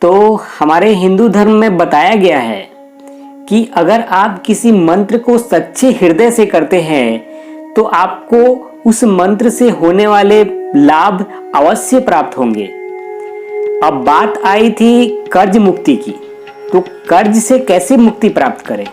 तो हमारे हिंदू धर्म में बताया गया है कि अगर आप किसी मंत्र को सच्चे हृदय से करते हैं तो आपको उस मंत्र से होने वाले लाभ अवश्य प्राप्त होंगे। अब बात आई थी कर्ज मुक्ति की, तो कर्ज से कैसे मुक्ति प्राप्त करें,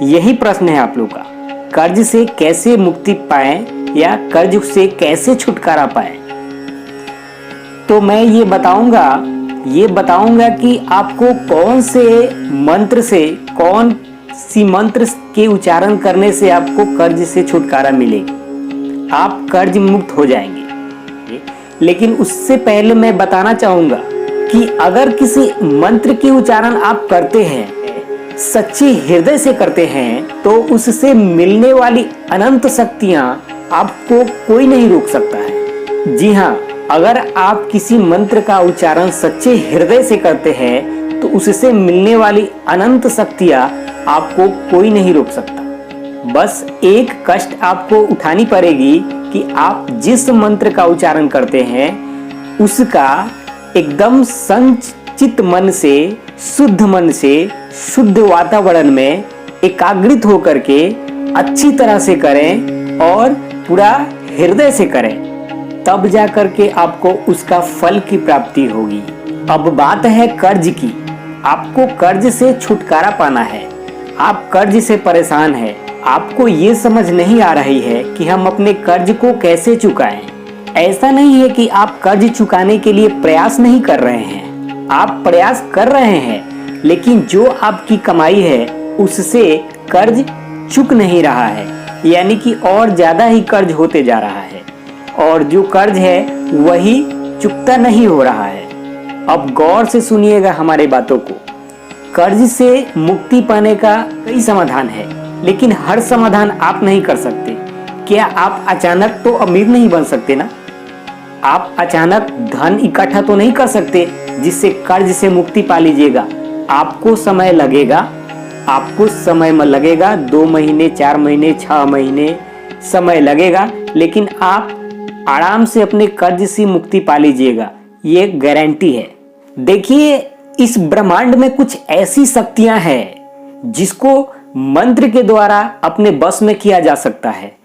यही प्रश्न है आप लोग का। कर्ज से कैसे मुक्ति पाएं या कर्ज से कैसे छुटकारा पाएं। तो मैं ये बताऊंगा कि आपको कौन से मंत्र से, कौन सी मंत्र के उच्चारण करने से आपको कर्ज से छुटकारा मिलेगी, आप कर्ज मुक्त हो जाएंगे। लेकिन उससे पहले मैं बताना चाहूंगा कि अगर किसी मंत्र के उच्चारण आप करते हैं, सच्चे हृदय से करते हैं, तो उससे मिलने वाली अनंत शक्तियां आपको कोई नहीं रोक सकता है। जी हाँ, अगर आप किसी मंत्र का उच्चारण सच्चे हृदय से करते हैं तो उससे मिलने वाली अनंत शक्तियां आपको कोई नहीं रोक सकता। बस एक कष्ट आपको उठानी पड़ेगी कि आप जिस मंत्र का उच्चारण करते हैं उसका एकदम संचित मन से, शुद्ध मन से, शुद्ध वातावरण में एकाग्रित होकर के अच्छी तरह से करें और पूरा हृदय से करें, तब जा करके आपको उसका फल की प्राप्ति होगी। अब बात है कर्ज की। आपको कर्ज से छुटकारा पाना है। आप कर्ज से परेशान हैं, आपको ये समझ नहीं आ रही है कि हम अपने कर्ज को कैसे चुकाएं। ऐसा नहीं है कि आप कर्ज चुकाने के लिए प्रयास नहीं कर रहे हैं, आप प्रयास कर रहे हैं, लेकिन जो आपकी कमाई है उससे कर्ज चुक नहीं रहा है, यानी कि और ज्यादा ही कर्ज होते जा रहा है और जो कर्ज है वही चुकता नहीं हो रहा है। अब गौर से सुनिएगा हमारे बातों को। कर्ज से मुक्ति पाने का कई समाधान है, लेकिन हर समाधान आप नहीं कर सकते। क्या आप अचानक तो अमीर नहीं बन सकते ना? आप अचानक धन इकट्ठा तो नहीं कर सकते जिससे कर्ज से मुक्ति पा लीजिएगा। आपको समय लगेगा, 2 महीने, 4 महीने, 6 महीने समय लगेगा, लेकिन आप आराम से अपने कर्ज से मुक्ति पा लीजिएगा, ये गारंटी है। देखिए, इस ब्रह्मांड में कुछ ऐसी शक्तियां हैं जिसको मंत्र के द्वारा अपने बस में किया जा सकता है,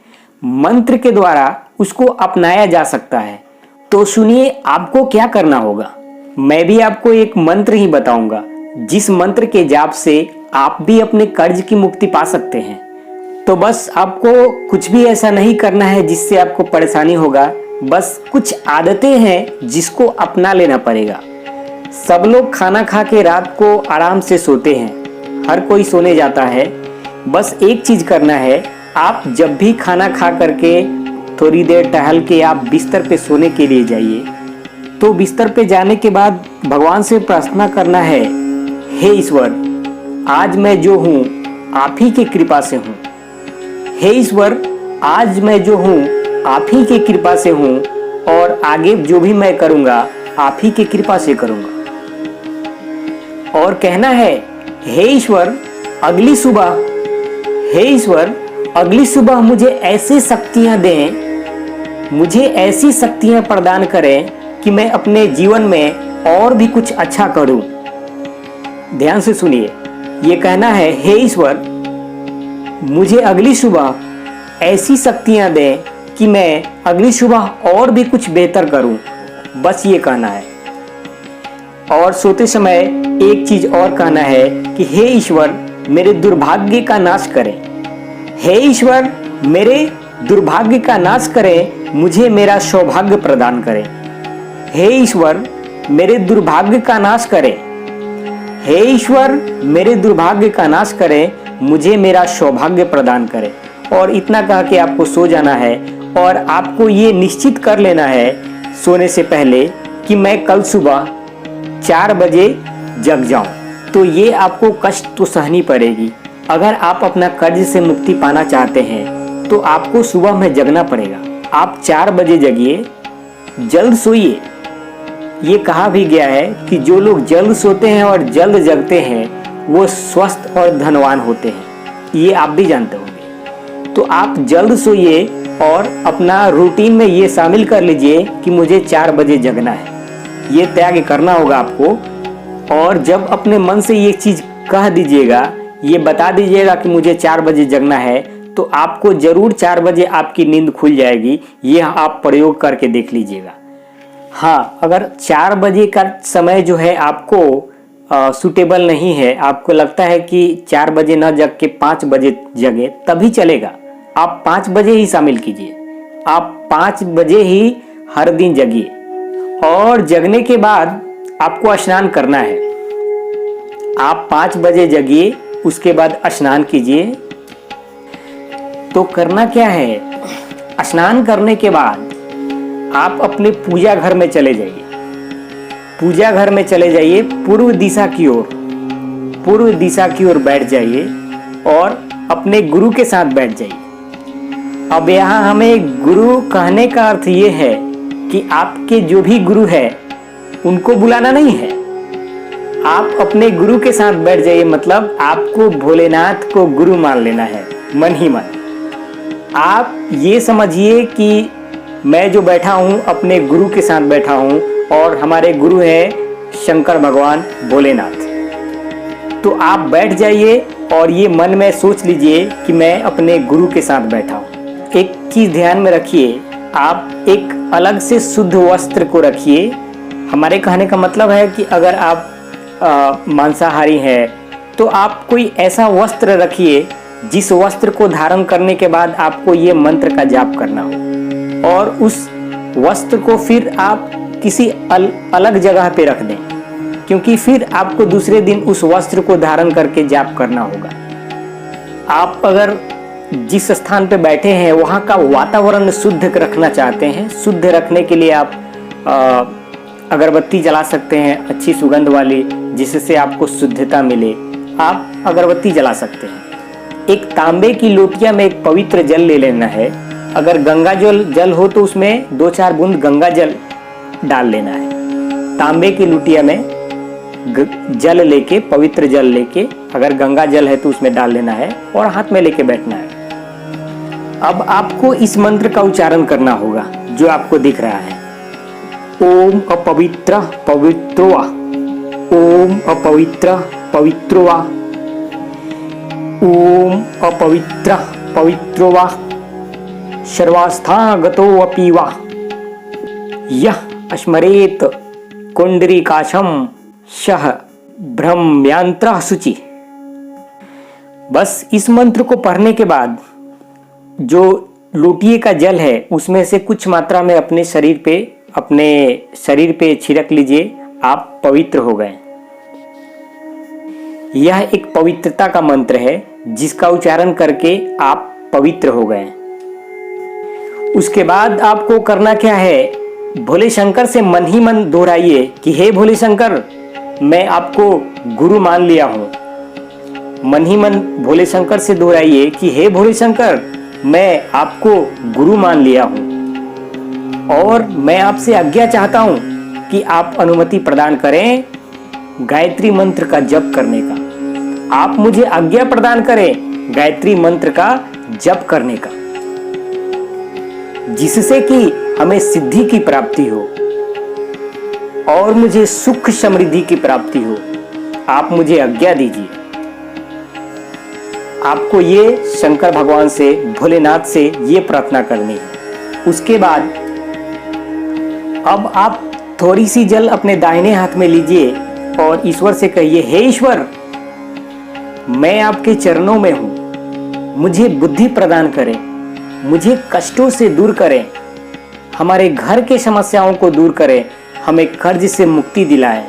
मंत्र के द्वारा उसको अपनाया जा सकता है। तो सुनिए, आपको क्या करना होगा। मैं भी आपको एक मंत्र ही बताऊंगा जिस मंत्र के जाप से आप भी अपने कर्ज की मुक्ति पा सकते हैं। तो बस आपको कुछ भी ऐसा नहीं करना है जिससे आपको परेशानी होगा, बस कुछ आदतें हैं जिसको अपना लेना पड़ेगा। सब लोग खाना खा के रात को आराम से सोते हैं, हर कोई सोने जाता है। बस एक चीज करना है, आप जब भी खाना खा करके थोड़ी देर टहल के आप बिस्तर पे सोने के लिए जाइए, तो बिस्तर पे जाने के बाद भगवान से प्रार्थना करना है, हे ईश्वर, आज मैं जो हूँ आप ही की कृपा से हूँ। हे ईश्वर, आज मैं जो हूँ आप ही की कृपा से हूँ और आगे जो भी मैं करूँगा आप ही की कृपा से करूँगा। और कहना है, हे ईश्वर, अगली सुबह मुझे ऐसी शक्तियाँ दें, मुझे ऐसी शक्तियाँ प्रदान करें कि मैं अपने जीवन में और भी कुछ अच्छा करूं। ध्यान से सुनिए, ये कहना है, हे ईश्वर, मुझे अगली सुबह ऐसी शक्तियाँ दें कि मैं अगली सुबह और भी कुछ बेहतर करूं। बस ये कहना है। और सोते समय एक चीज और कहना है कि हे ईश्वर, मेरे दुर्भाग्य का नाश करें। हे ईश्वर, मेरे दुर्भाग्य का नाश करें, मुझे मेरा सौभाग्य प्रदान करें। हे ईश्वर, मेरे दुर्भाग्य का नाश करें। हे ईश्वर, मेरे दुर्भाग्य का नाश करें, मुझे मेरा सौभाग्य प्रदान करें। और इतना कह के आपको सो जाना है और आपको ये निश्चित कर लेना है सोने से पहले कि मैं कल सुबह 4 बजे जग जाऊं। तो ये आपको कष्ट तो सहनी पड़ेगी। अगर आप अपना कर्ज से मुक्ति पाना चाहते हैं तो आपको सुबह में जगना पड़ेगा। आप 4 बजे जगिए, जल्द सोइए। ये कहा भी गया है कि जो लोग जल्द सोते हैं और जल्द जगते हैं वो स्वस्थ और धनवान होते हैं, ये आप भी जानते होंगे। तो आप जल्द सोइए और अपना रूटीन में ये शामिल कर लीजिए कि मुझे 4 बजे जगना है। ये त्याग करना होगा आपको। और जब अपने मन से ये चीज कह दीजिएगा, ये बता दीजिएगा कि मुझे 4 बजे जगना है, तो आपको जरूर 4 बजे आपकी नींद खुल जाएगी। ये आप प्रयोग करके देख लीजिएगा। हाँ, अगर 4 बजे का समय जो है आपको सूटेबल नहीं है, आपको लगता है कि 4 बजे न जग के 5 बजे जगे, तभी चलेगा। आप 5 बजे ही शामिल कीजिए। आप 5 बजे ही हर दिन जगिए और जगने के बाद आपको स्नान करना है। आप 5 बजे जगिए, उसके बाद स्नान कीजिए। तो करना क्या है, स्नान करने के बाद आप अपने पूजा घर में चले जाइए। पूजा घर में चले जाइए, पूर्व दिशा की ओर, पूर्व दिशा की ओर बैठ जाइए और अपने गुरु के साथ बैठ जाइए। अब यहाँ हमें गुरु कहने का अर्थ ये है कि आपके जो भी गुरु है उनको बुलाना नहीं है। आप अपने गुरु के साथ बैठ जाइए, मतलब आपको भोलेनाथ को गुरु मान लेना है मन ही मन। आप ये समझिए कि मैं जो बैठा हूँ अपने गुरु के साथ बैठा हूँ और हमारे गुरु है शंकर भगवान भोलेनाथ। तो आप बैठ जाइए और ये मन में सोच लीजिए कि मैं अपने गुरु के साथ बैठा हूँ। एक चीज ध्यान में रखिए, आप एक अलग से शुद्ध वस्त्र को रखिए। हमारे कहने का मतलब है कि अगर आप मांसाहारी हैं तो आप कोई ऐसा वस्त्र रखिए जिस वस्त्र को धारण करने के बाद आपको ये मंत्र का जाप करना हो, और उस वस्त्र को फिर आप किसी अलग जगह पे रख दें, क्योंकि फिर आपको दूसरे दिन उस वस्त्र को धारण करके जाप करना होगा। आप अगर जिस स्थान पे बैठे हैं वहाँ का वातावरण शुद्ध रखना चाहते हैं, शुद्ध रखने के लिए आप अगरबत्ती जला सकते हैं, अच्छी सुगंध वाली, जिससे आपको शुद्धता मिले। आप अगरबत्ती जला सकते हैं। एक तांबे की लोटिया में एक पवित्र जल ले लेना है। अगर गंगा जल हो तो उसमें 2-4 बूंद गंगा जल डाल लेना है। तांबे की लोटिया में जल लेके, पवित्र जल लेके, अगर गंगा जल है तो उसमें डाल लेना है और हाथ में लेके बैठना है। अब आपको इस मंत्र का उच्चारण करना होगा जो आपको दिख रहा है। ओम अपवित्र पवित्रोवा, ओम अपवित्र पवित्रोवा, ओम अपवित्र पवित्रोवा, सर्वास्थागतोऽपि वा यः स्मरेत कुंडरीकाशम सह ब्रह्म्यांत्र शुचि। बस इस मंत्र को पढ़ने के बाद जो लोटिए का जल है उसमें से कुछ मात्रा में अपने शरीर पे छिड़क लीजिए। आप पवित्र हो गए। यह एक पवित्रता का मंत्र है जिसका उच्चारण करके आप पवित्र हो गए। उसके बाद आपको करना क्या है, भोले शंकर से मन ही मन दोहराइए कि हे भोले शंकर, मैं आपको गुरु मान लिया हूँ। मन ही मन भोले शंकर से दोहराइए कि हे भोले शंकर, मैं आपको गुरु मान लिया हूँ और मैं आपसे आज्ञा चाहता हूँ कि आप अनुमति प्रदान करें गायत्री मंत्र का जप करने का। आप मुझे आज्ञा प्रदान करें गायत्री मंत्र का जप करने का, जिससे कि हमें सिद्धि की प्राप्ति हो और मुझे सुख समृद्धि की प्राप्ति हो। आप मुझे आज्ञा दीजिए। आपको ये शंकर भगवान से, भोलेनाथ से ये प्रार्थना करनी है। उसके बाद अब आप थोड़ी सी जल अपने दाहिने हाथ में लीजिए और ईश्वर से कहिए, हे ईश्वर, मैं आपके चरणों में हूं, मुझे बुद्धि प्रदान करें, मुझे कष्टों से दूर करें, हमारे घर के समस्याओं को दूर करें, हमें कर्ज से मुक्ति दिलाएं।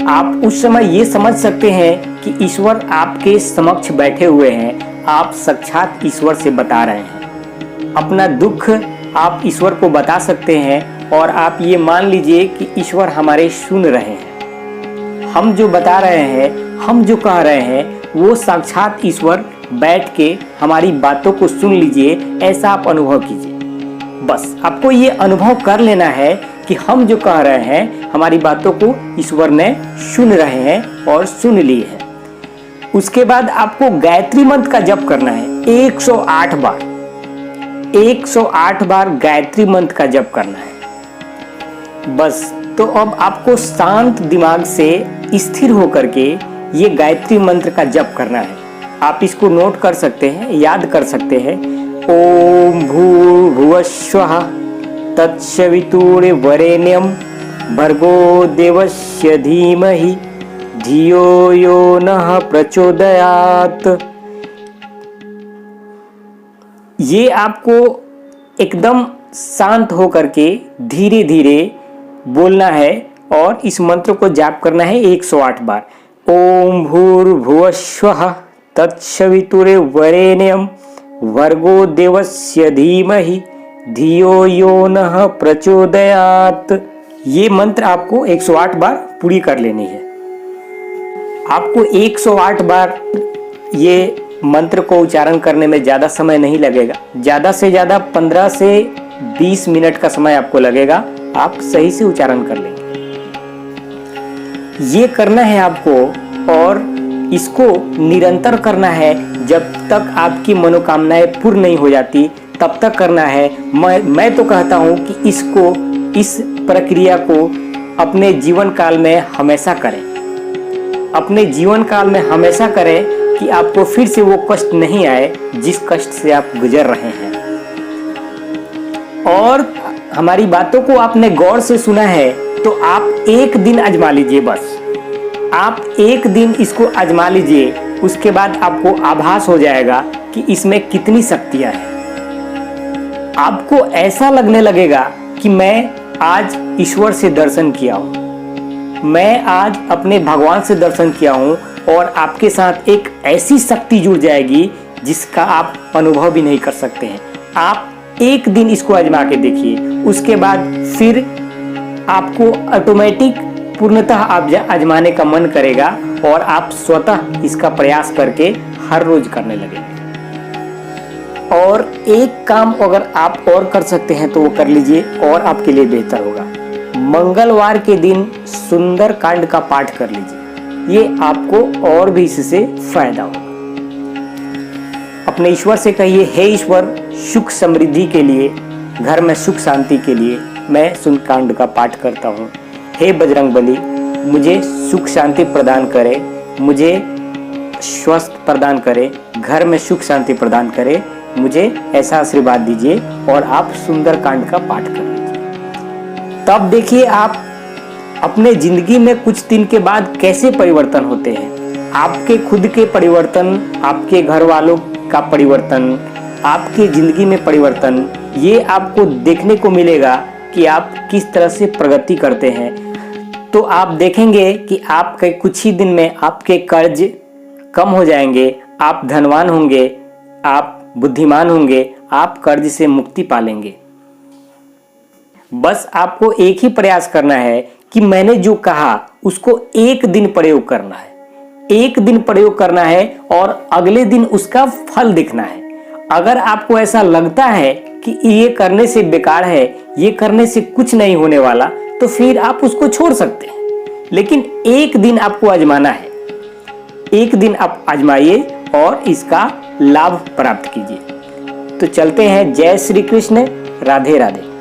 आप उस समय ये समझ सकते हैं कि ईश्वर आपके समक्ष बैठे हुए हैं। आप साक्षात ईश्वर से बता रहे हैं अपना दुख, आप ईश्वर को बता सकते हैं और आप ये मान लीजिए कि ईश्वर हमारे सुन रहे हैं। हम जो बता रहे हैं, हम जो कह रहे हैं, वो साक्षात ईश्वर बैठ के हमारी बातों को सुन लीजिए। ऐसा आप अनुभव कीजिए। बस आपको ये अनुभव कर लेना है कि हम जो कह रहे हैं, हमारी बातों को ईश्वर ने सुन रहे हैं और सुन ली है। उसके बाद आपको गायत्री मंत्र का जप करना है 108 बार। 108 बार गायत्री मंत्र का जप करना है। बस तो अब आपको शांत दिमाग से स्थिर होकर के ये गायत्री मंत्र का जप करना है। आप इसको नोट कर सकते हैं, याद कर सकते हैं। ओम भूर्भुवस्वः तत्सवितुर्वरेण्यं भर्गो देवस्य धीमहि धियो यो नः प्रचोदयात्। ये आपको एकदम शांत होकर के धीरे धीरे बोलना है और इस मंत्र को जाप करना है 108 बार। ओम भूर्भुवस्वः तत्सवितुर्वरेण्यं भर्गो देवस्य धीमहि धियो यो नः प्रचोदयात्। ये मंत्र आपको 108 बार पूरी कर लेनी है। आपको 108 बार ये मंत्र को उच्चारण करने में ज़्यादा समय नहीं लगेगा। ज़्यादा से ज़्यादा 15 से 20 मिनट का समय आपको लगेगा। आप सही से उच्चारण कर लेंगे। ये करना है आपको और इसको निरंतर करना है। जब तक आपकी मनोकामनाएं पूर्ण नहीं हो जाती तब तक करना है। मैं तो कहता हूँ कि इस प्रक्रिया को अपने जीवन काल में हमेशा करें। अपने जीवन काल में हमेशा करें कि आपको फिर से वो कष्ट नहीं आए जिस कष्ट से आप गुजर रहे हैं। और हमारी बातों को आपने गौर से सुना है तो आप एक दिन आजमा लीजिए। बस आप एक दिन इसको आजमा लीजिए, उसके बाद आपको आभास हो जाएगा कि इसमें कितनी शक्तियां हैं। आपको ऐसा लगने लगेगा कि मैं आज ईश्वर से दर्शन किया हूं, मैं आज अपने भगवान से दर्शन किया हूं। और आपके साथ एक ऐसी शक्ति जुड़ जाएगी जिसका आप अनुभव भी नहीं कर सकते हैं। आप एक दिन इसको आजमा के देखिए, उसके बाद फिर आपको ऑटोमेटिक पूर्णतः आप आजमाने का मन करेगा और आप स्वतः इसका प्रयास करके हर रोज करने लगेंगे। और एक काम अगर आप और कर सकते हैं तो वो कर लीजिए और आपके लिए बेहतर होगा। मंगलवार के दिन सुंदर कांड का पाठ कर लीजिए, ये आपको और भी इससे फायदा होगा। अपने ईश्वर से कहिए, हे ईश्वर, सुख समृद्धि के लिए, घर में सुख शांति के लिए मैं सुंदरकांड का पाठ करता हूँ। हे बजरंगबली, मुझे सुख शांति प्रदान करे, मुझे स्वस्थ प्रदान करे, घर में सुख शांति प्रदान करे, मुझे ऐसा आशीर्वाद दीजिए। और आप सुंदरकांड का पाठ कर लीजिए। तब देखिए आप अपने जिंदगी में कुछ दिन के बाद कैसे परिवर्तन होते हैं। आपके खुद के परिवर्तन, आपके घर वालों का परिवर्तन, आपके जिंदगी में परिवर्तन, ये आपको देखने को मिलेगा कि आप किस तरह से प्रगति करते हैं। तो आप देखेंगे कि आपके कुछ ही दिन में आपके कर्ज कम हो जाएंगे, आप धनवान होंगे, आप बुद्धिमान होंगे, आप कर्ज से मुक्ति पालेंगे। बस आपको एक ही प्रयास करना है कि मैंने जो कहा उसको एक दिन प्रयोग करना है, एक दिन प्रयोग करना है और अगले दिन उसका फल दिखना है। अगर आपको ऐसा लगता है कि ये करने से बेकार है, ये करने से कुछ नहीं होने वाला, तो फिर आप उसको छोड़ सकते हैं। लेकिन एक दिन आपको आजमाना है, एक दिन आप आजमाइए और इसका लाभ प्राप्त कीजिए। तो चलते हैं। जय श्री कृष्ण, राधे राधे।